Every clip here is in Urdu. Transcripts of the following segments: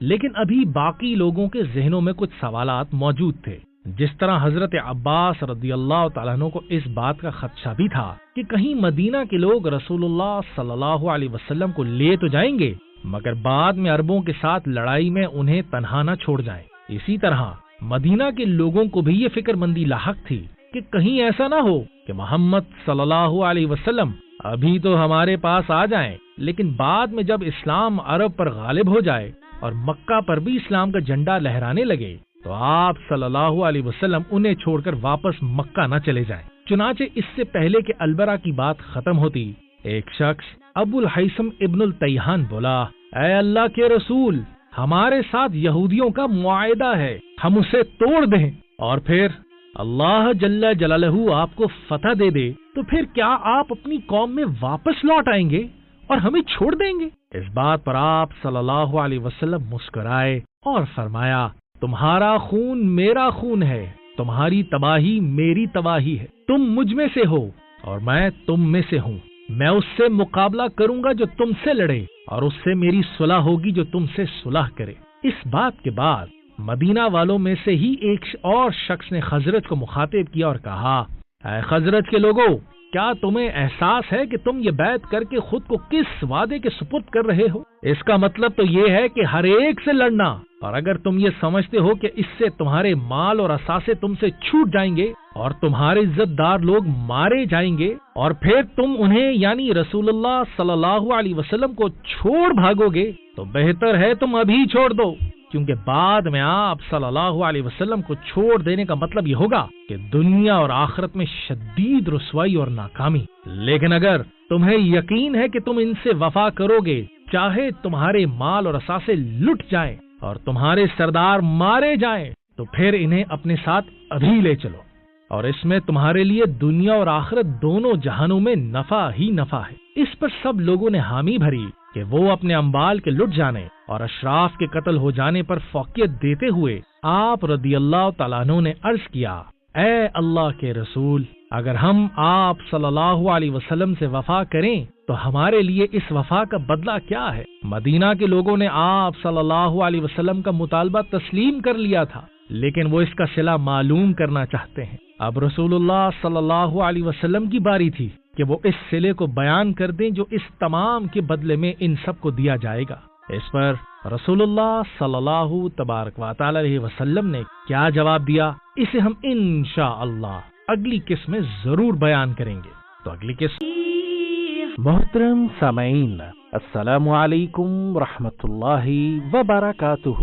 لیکن ابھی باقی لوگوں کے ذہنوں میں کچھ سوالات موجود تھے۔ جس طرح حضرت عباس رضی اللہ تعالیٰ عنہ کو اس بات کا خدشہ بھی تھا کہ کہیں مدینہ کے لوگ رسول اللہ صلی اللہ علیہ وسلم کو لے تو جائیں گے مگر بعد میں عربوں کے ساتھ لڑائی میں انہیں تنہا نہ چھوڑ جائیں۔ اسی طرح مدینہ کے لوگوں کو بھی یہ فکر مندی لاحق تھی کہ کہیں ایسا نہ ہو کہ محمد صلی اللہ علیہ وسلم ابھی تو ہمارے پاس آ جائیں لیکن بعد میں جب اسلام عرب پر غالب ہو جائے اور مکہ پر بھی اسلام کا جھنڈا لہرانے لگے تو آپ صلی اللہ علیہ وسلم انہیں چھوڑ کر واپس مکہ نہ چلے جائیں۔ چنانچہ اس سے پہلے کہ البرا کی بات ختم ہوتی، ایک شخص ابو الحیثم ابن التیہان بولا، اے اللہ کے رسول، ہمارے ساتھ یہودیوں کا معاہدہ ہے، ہم اسے توڑ دیں اور پھر اللہ جل جلالہ آپ کو فتح دے دے تو پھر کیا آپ اپنی قوم میں واپس لوٹ آئیں گے اور ہمیں چھوڑ دیں گے؟ اس بات پر آپ صلی اللہ علیہ وسلم مسکرائے اور فرمایا، تمہارا خون میرا خون ہے، تمہاری تباہی میری تباہی ہے، تم مجھ میں سے ہو اور میں تم میں سے ہوں، میں اس سے مقابلہ کروں گا جو تم سے لڑے اور اس سے میری صلح ہوگی جو تم سے صلح کرے۔ اس بات کے بعد مدینہ والوں میں سے ہی ایک اور شخص نے خزرج کو مخاطب کیا اور کہا، اے خزرج کے لوگوں، کیا تمہیں احساس ہے کہ تم یہ بیعت کر کے خود کو کس وعدے کے سپرد کر رہے ہو؟ اس کا مطلب تو یہ ہے کہ ہر ایک سے لڑنا، اور اگر تم یہ سمجھتے ہو کہ اس سے تمہارے مال اور اثاثے تم سے چھوٹ جائیں گے اور تمہارے عزت دار لوگ مارے جائیں گے اور پھر تم انہیں یعنی رسول اللہ صلی اللہ علیہ وسلم کو چھوڑ بھاگو گے، تو بہتر ہے تم ابھی چھوڑ دو، کیونکہ بعد میں آپ صلی اللہ علیہ وسلم کو چھوڑ دینے کا مطلب یہ ہوگا کہ دنیا اور آخرت میں شدید رسوائی اور ناکامی۔ لیکن اگر تمہیں یقین ہے کہ تم ان سے وفا کرو گے، چاہے تمہارے مال اور اثاثے لٹ جائیں اور تمہارے سردار مارے جائیں، تو پھر انہیں اپنے ساتھ ابھی لے چلو، اور اس میں تمہارے لیے دنیا اور آخرت دونوں جہانوں میں نفع ہی نفع ہے۔ اس پر سب لوگوں نے حامی بھری کہ وہ اپنے اموال کے لٹ جانے اور اشراف کے قتل ہو جانے پر فوقیت دیتے ہوئے آپ رضی اللہ تعالیٰ عنہ نے عرض کیا، اے اللہ کے رسول، اگر ہم آپ صلی اللہ علیہ وسلم سے وفا کریں تو ہمارے لیے اس وفا کا بدلہ کیا ہے؟ مدینہ کے لوگوں نے آپ صلی اللہ علیہ وسلم کا مطالبہ تسلیم کر لیا تھا، لیکن وہ اس کا صلہ معلوم کرنا چاہتے ہیں۔ اب رسول اللہ صلی اللہ علیہ وسلم کی باری تھی کہ وہ اس صلے کو بیان کر دیں جو اس تمام کے بدلے میں ان سب کو دیا جائے گا۔ اس پر رسول اللہ صلی اللہ تبارک و تعالی علیہ وسلم نے کیا جواب دیا، اسے ہم انشاءاللہ اگلی قسط میں ضرور بیان کریں گے۔ تو اگلی قسط۔ محترم سامعین، السلام علیکم ورحمۃ اللہ وبرکاتہ۔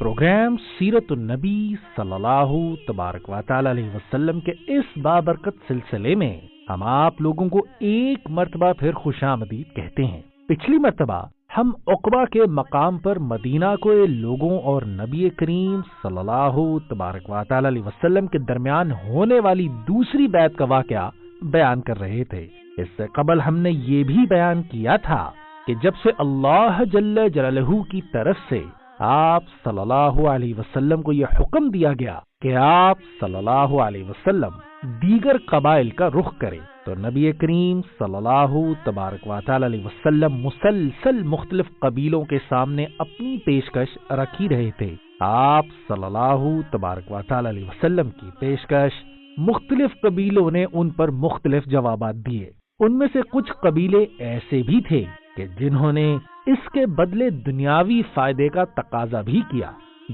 پروگرام سیرت النبی صلی اللہ تبارک و تعالی علیہ وسلم کے اس بابرکت سلسلے میں ہم آپ لوگوں کو ایک مرتبہ پھر خوش آمدید کہتے ہیں۔ پچھلی مرتبہ ہم عقبہ کے مقام پر مدینہ کو لوگوں اور نبی کریم صلی اللہ تبارک و تعالی علیہ وسلم کے درمیان ہونے والی دوسری بیعت کا واقعہ بیان کر رہے تھے۔ اس سے قبل ہم نے یہ بھی بیان کیا تھا کہ جب سے اللہ جل جلالہ کی طرف سے آپ صلی اللہ علیہ وسلم کو یہ حکم دیا گیا کہ آپ صلی اللہ علیہ وسلم دیگر قبائل کا رخ کریں، تو نبی کریم صلی اللہ تبارک و تعالی علیہ وسلم مسلسل مختلف قبیلوں کے سامنے اپنی پیشکش رکھی رہے تھے۔ آپ صلی اللہ تبارک و تعالی علیہ وسلم کی پیشکش مختلف قبیلوں نے ان پر مختلف جوابات دیے۔ ان میں سے کچھ قبیلے ایسے بھی تھے کہ جنہوں نے اس کے بدلے دنیاوی فائدے کا تقاضا بھی کیا،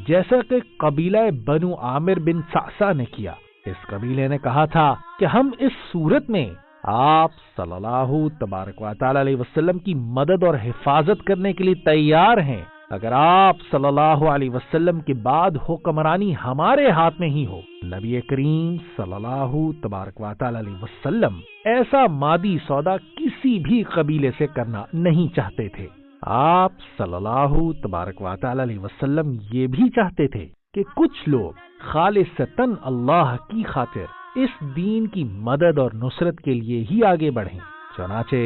جیسا کہ قبیلہ بنو عامر بن صعصع نے کیا۔ اس قبیلے نے کہا تھا کہ ہم اس صورت میں آپ صلی اللہ تبارک و تعالی علیہ وسلم کی مدد اور حفاظت کرنے کے لیے تیار ہیں اگر آپ صلی اللہ علیہ وسلم کے بعد حکمرانی ہمارے ہاتھ میں ہی ہو۔ نبی کریم صلی اللہ تبارک و تعالی علیہ وسلم ایسا مادی سودا کسی بھی قبیلے سے کرنا نہیں چاہتے تھے۔ آپ صلی اللہ تبارک و تعالی علیہ وسلم یہ بھی چاہتے تھے کہ کچھ لوگ خالصتاً اللہ کی خاطر اس دین کی مدد اور نصرت کے لیے ہی آگے بڑھیں۔ چنانچہ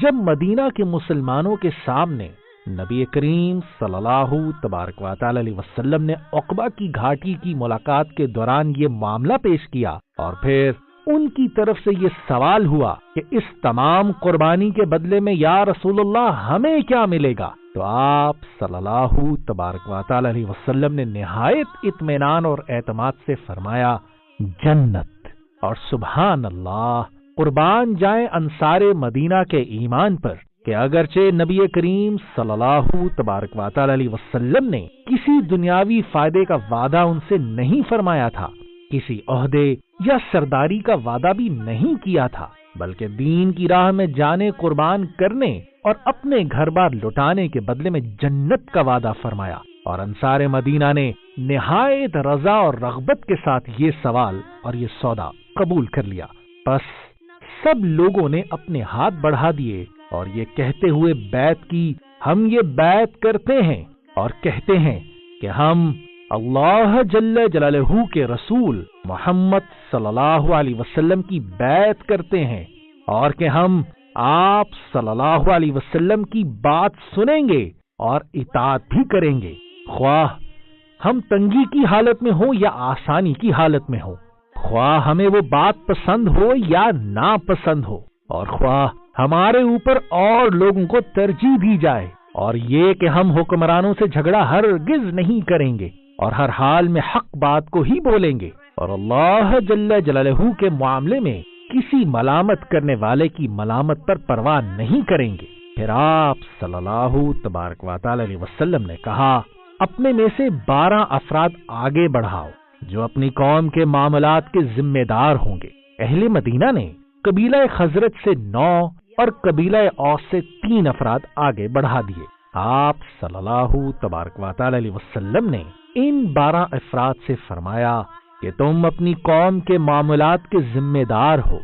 جب مدینہ کے مسلمانوں کے سامنے نبی کریم صلی اللہ تبارک و تعالی علیہ وسلم نے عقبہ کی گھاٹی کی ملاقات کے دوران یہ معاملہ پیش کیا اور پھر ان کی طرف سے یہ سوال ہوا کہ اس تمام قربانی کے بدلے میں یا رسول اللہ ہمیں کیا ملے گا، تو تو آپ صلی اللہ تبارک و تعالی علیہ وسلم نے نہایت اطمینان اور اعتماد سے فرمایا جنت، اور سبحان اللہ، قربان جائیں انصار مدینہ کے ایمان پر کہ اگرچہ نبی کریم صلی اللہ تبارک و تعالی علیہ وسلم نے کسی دنیاوی فائدے کا وعدہ ان سے نہیں فرمایا تھا، کسی عہدے یا سرداری کا وعدہ بھی نہیں کیا تھا، بلکہ دین کی راہ میں جانے قربان کرنے اور اپنے گھر بار لٹانے کے بدلے میں جنت کا وعدہ فرمایا، اور انصار مدینہ نے نہایت رضا اور رغبت کے ساتھ یہ سوال اور یہ سودا قبول کر لیا۔ بس سب لوگوں نے اپنے ہاتھ بڑھا دیے اور یہ کہتے ہوئے بیعت کی، ہم یہ بیعت کرتے ہیں اور کہتے ہیں کہ ہم اللہ جل جلالہ کے رسول محمد صلی اللہ علیہ وسلم کی بیعت کرتے ہیں، اور کہ ہم آپ صلی اللہ علیہ وسلم کی بات سنیں گے اور اطاعت بھی کریں گے، خواہ ہم تنگی کی حالت میں ہوں یا آسانی کی حالت میں ہوں، خواہ ہمیں وہ بات پسند ہو یا ناپسند ہو، اور خواہ ہمارے اوپر اور لوگوں کو ترجیح دی جائے، اور یہ کہ ہم حکمرانوں سے جھگڑا ہرگز نہیں کریں گے اور ہر حال میں حق بات کو ہی بولیں گے، اور اللہ جل جلالہ کے معاملے میں کسی ملامت کرنے والے کی ملامت پر پرواہ نہیں کریں گے۔ پھر آپ صلی اللہ تبارک و تعالی علیہ وسلم نے کہا، اپنے میں سے 12 افراد آگے بڑھاؤ جو اپنی قوم کے معاملات کے ذمہ دار ہوں گے۔ اہل مدینہ نے قبیلہ خزرج سے 9 اور قبیلہ اوس سے 3 افراد آگے بڑھا دیے۔ آپ صلی اللہ تبارک و تعالی علیہ وسلم نے ان 12 افراد سے فرمایا کہ تم اپنی قوم کے معاملات کے ذمہ دار ہو،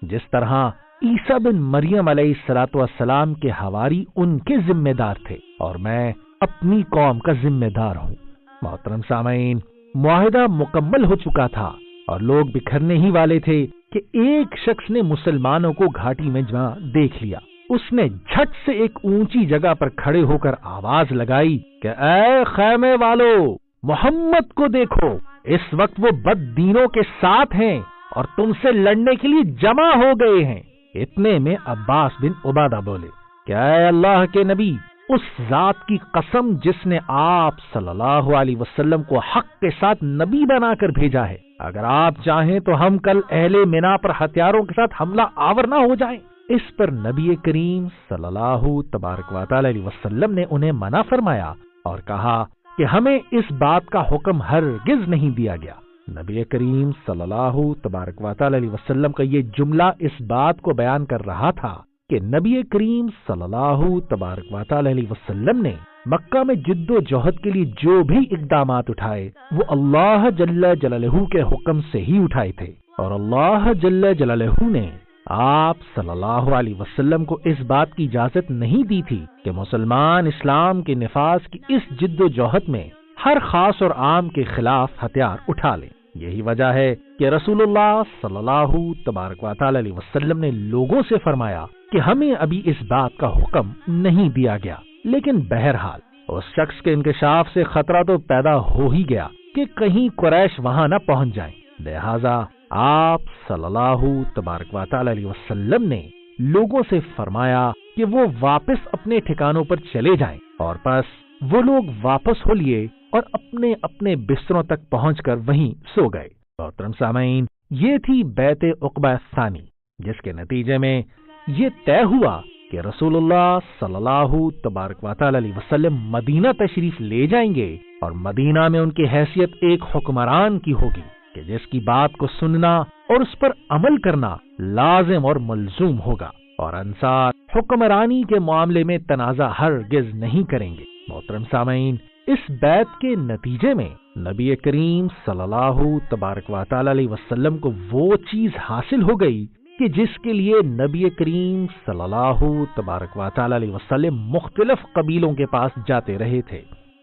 جس طرح عیسیٰ بن مریم علیہ السلام کے حواری ان کے ذمہ دار تھے، اور میں اپنی قوم کا ذمہ دار ہوں۔ محترم سامعین، معاہدہ مکمل ہو چکا تھا اور لوگ بکھرنے ہی والے تھے کہ ایک شخص نے مسلمانوں کو گھاٹی میں جمع دیکھ لیا۔ اس نے جھٹ سے ایک اونچی جگہ پر کھڑے ہو کر آواز لگائی کہ اے خیمے والو، محمد کو دیکھو، اس وقت وہ بد دینوں کے ساتھ ہیں اور تم سے لڑنے کے لیے جمع ہو گئے ہیں۔ اتنے میں عباس بن عبادہ بولے کہ اے اللہ کے نبی، اس ذات کی قسم جس نے آپ صلی اللہ علیہ وسلم کو حق کے ساتھ نبی بنا کر بھیجا ہے، اگر آپ چاہیں تو ہم کل اہل منا پر ہتھیاروں کے ساتھ حملہ آور نہ ہو جائیں۔ اس پر نبی کریم صلی اللہ تبارک و تعالی علیہ وسلم نے انہیں منع فرمایا اور کہا کہ ہمیں اس بات کا حکم ہرگز نہیں دیا گیا۔ نبی کریم صلی اللہ تبارک و تعالی علیہ وسلم کا یہ جملہ اس بات کو بیان کر رہا تھا کہ نبی کریم صلی اللہ تبارک و تعالی علیہ وسلم نے مکہ میں جد و جہد کے لیے جو بھی اقدامات اٹھائے وہ اللہ جل جلالہ کے حکم سے ہی اٹھائے تھے، اور اللہ جل جلالہ نے آپ صلی اللہ علیہ وسلم کو اس بات کی اجازت نہیں دی تھی کہ مسلمان اسلام کے نفاذ کی اس جد و جہد میں ہر خاص اور عام کے خلاف ہتھیار اٹھا لیں۔ یہی وجہ ہے کہ رسول اللہ صلی اللہ تبارک و تعالی علیہ وسلم نے لوگوں سے فرمایا کہ ہمیں ابھی اس بات کا حکم نہیں دیا گیا، لیکن بہرحال اس شخص کے انکشاف سے خطرہ تو پیدا ہو ہی گیا کہ کہیں قریش وہاں نہ پہنچ جائیں، لہذا آپ صلی اللہ تبارک و تعالی علیہ وسلم نے لوگوں سے فرمایا کہ وہ واپس اپنے ٹھکانوں پر چلے جائیں، اور پس وہ لوگ واپس ہو لیے اور اپنے اپنے بستروں تک پہنچ کر وہیں سو گئے۔ محترم سامعین، یہ تھی بیعت عقبہ ثانی، جس کے نتیجے میں یہ طے ہوا کہ رسول اللہ صلی اللہ تبارک و تعالی علیہ وسلم مدینہ تشریف لے جائیں گے، اور مدینہ میں ان کی حیثیت ایک حکمران کی ہوگی کہ جس کی بات کو سننا اور اس پر عمل کرنا لازم اور ملزوم ہوگا، اور انصار حکمرانی کے معاملے میں تنازع ہرگز نہیں کریں گے۔ محترم سامعین، اس بیعت کے نتیجے میں نبی کریم صلی اللہ تبارک و تعالی علیہ وسلم کو وہ چیز حاصل ہو گئی کہ جس کے لیے نبی کریم صلی اللہ تبارک و تعالی علیہ وسلم مختلف قبیلوں کے پاس جاتے رہے تھے،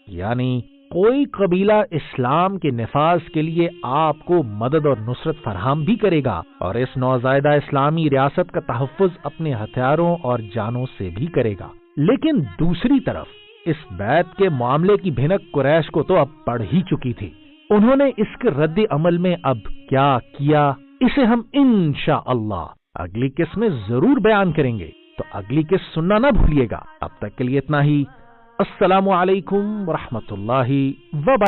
یعنی کوئی قبیلہ اسلام کے نفاذ کے لیے آپ کو مدد اور نصرت فراہم بھی کرے گا، اور اس نوزائیدہ اسلامی ریاست کا تحفظ اپنے ہتھیاروں اور جانوں سے بھی کرے گا۔ لیکن دوسری طرف اس بیعت کے معاملے کی بھنک قریش کو تو اب پڑ ہی چکی تھی۔ انہوں نے اس کے رد عمل میں اب کیا کیا، اسے ہم انشاءاللہ اگلی قسط میں ضرور بیان کریں گے، تو اگلی قسط سننا نہ بھولیے گا۔ اب تک کے لیے اتنا ہی۔ السلام علیکم ورحمۃ اللہ وبرکاتہ.